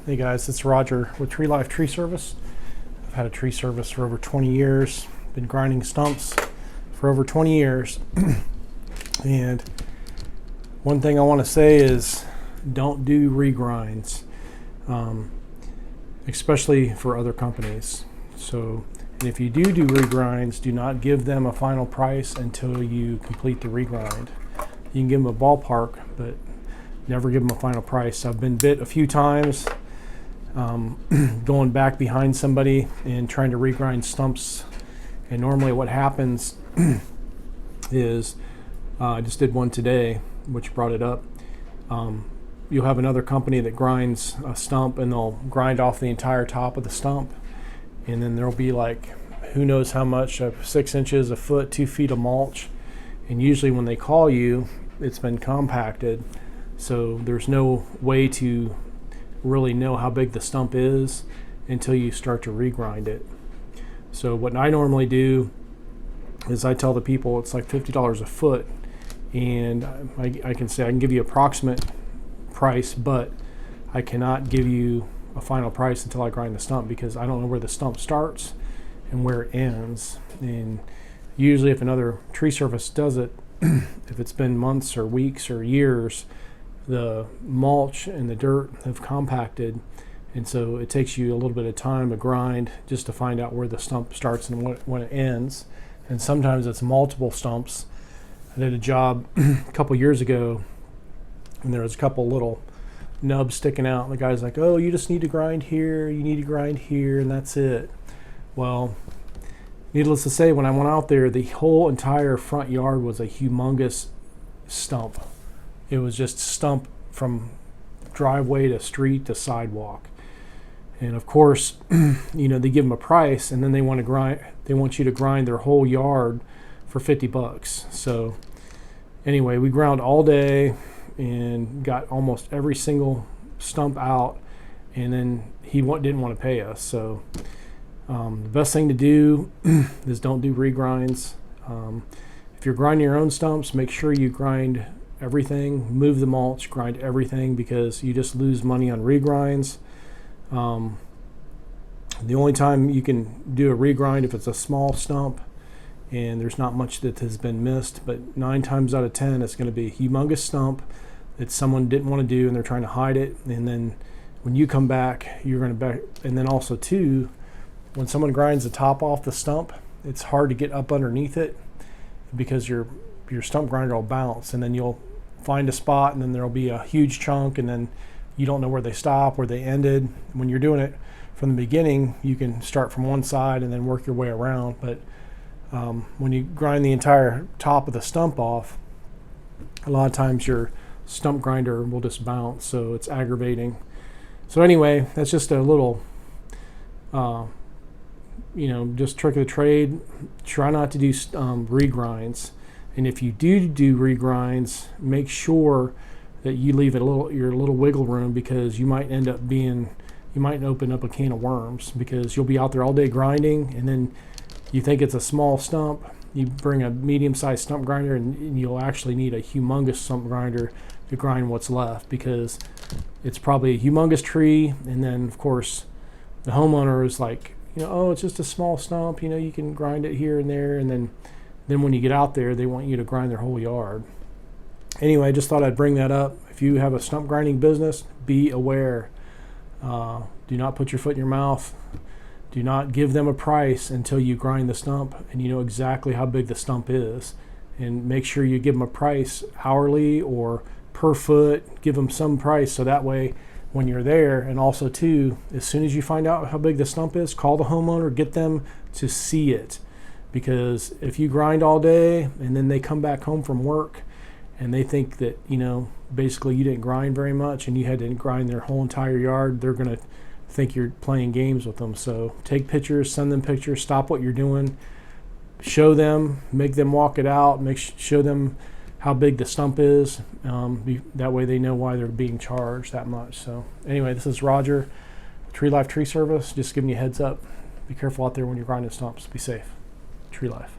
Hey guys, it's Roger with Tree Life Tree Service. I've had a tree service for over 20 years. Been grinding stumps for over 20 years. And one thing I want to say is don't do regrinds, especially for other companies. So, and if you do regrinds, do not give them a final price until you complete the regrind. You can give them a ballpark, but never give them a final price. I've been bit a few times going back behind somebody and trying to regrind stumps. And normally what happens is, I just did one today, which brought it up. You'll have another company that grinds a stump and they'll grind off the entire top of the stump. And then there'll be like, who knows how much, 6 inches, a foot, 2 feet of mulch. And usually when they call you, it's been compacted. So there's no way to really know how big the stump is until you start to regrind it. So what I normally do is I tell the people it's like $50 a foot, and I can say I can give you approximate price, but I cannot give you a final price until I grind the stump, because I don't know where the stump starts and where it ends. And usually if another tree service does it, if it's been months or weeks or years, the mulch and the dirt have compacted, and so it takes you a little bit of time to grind just to find out where the stump starts and when it ends. And sometimes it's multiple stumps. I did a job a couple years ago, and there was a couple little nubs sticking out, and the guy's like, oh, you just need to grind here, you need to grind here, and that's it. Well, needless to say, when I went out there, the whole entire front yard was a humongous stump. It was just stump from driveway to street to sidewalk. And of course, you know, they give them a price, and then they want you to grind their whole yard for $50. So anyway, we ground all day and got almost every single stump out, and then he didn't want to pay us. So the best thing to do is don't do regrinds. If you're grinding your own stumps, make sure you grind everything, move the mulch, grind everything, because you just lose money on regrinds. The only time you can do a regrind if it's a small stump and there's not much that has been missed, but 9 times out of 10 it's going to be a humongous stump that someone didn't want to do and they're trying to hide it. And then when you come back, you're going to and then also too, when someone grinds the top off the stump, it's hard to get up underneath it, because your stump grinder will bounce, and then you'll find a spot, and then there'll be a huge chunk, and then you don't know where they stop, where they ended. When you're doing it from the beginning, you can start from one side and then work your way around. But when you grind the entire top of the stump off, a lot of times your stump grinder will just bounce, so it's aggravating. So anyway, that's just a little just trick of the trade. Try not to do regrinds. And if you do regrinds, make sure that you leave your little wiggle room, because you might open up a can of worms, because you'll be out there all day grinding, and then you think it's a small stump. You bring a medium-sized stump grinder, and you'll actually need a humongous stump grinder to grind what's left, because it's probably a humongous tree. And then of course the homeowner is like, oh, it's just a small stump, you can grind it here and there, and then when you get out there, they want you to grind their whole yard. Anyway, I just thought I'd bring that up. If you have a stump grinding business, be aware. Do not put your foot in your mouth. Do not give them a price until you grind the stump and you know exactly how big the stump is. And make sure you give them a price hourly or per foot. Give them some price, so that way when you're there, and also too, as soon as you find out how big the stump is, call the homeowner, get them to see it. Because if you grind all day and then they come back home from work and they think that, basically you didn't grind very much and you had to grind their whole entire yard, they're going to think you're playing games with them. So take pictures, send them pictures, stop what you're doing, show them, make them walk it out, show them how big the stump is. That way they know why they're being charged that much. So anyway, this is Roger, Tree Life Tree Service, just giving you a heads up. Be careful out there when you're grinding stumps. Be safe. Tree Life.